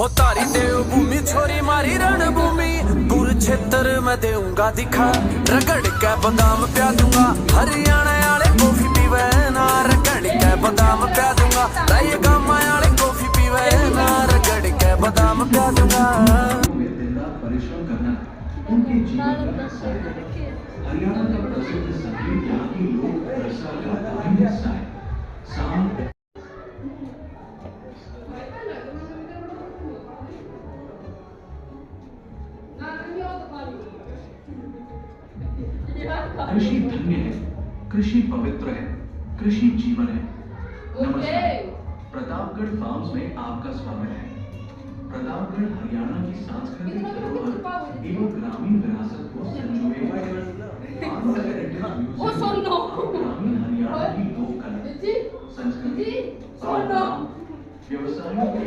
हो तारी देव भूमि छोरी मारी रणभूमि पूरे क्षेत्र में देऊंगा दिखा रगड़ के बादाम प्या दूंगा हरियाणा वाले कॉफी पीवे ना रगड़ के बादाम प्या दूंगा राय गामा वाले कॉफी पीवे ना रगड़ के बादाम प्या दूंगा परिश्रम करना उनके जीवन का हिस्सा है। हरियाणा का प्रसिद्ध संगीत यहाँ की लोक रसा का अहम हिस्सा है। कृषि धन्य है, कृषि पवित्र है, कृषि जीवन है। नमस्कार, प्रतापगढ़ फार्म्स में आपका स्वागत है। प्रतापगढ़ हरियाणा की सांस्कृतिक धरोहर एवं ग्रामीण विरासत को संजोए हुए ग्रामीण हरियाणा की लोक कला, संस्कृति, व्यवसायों के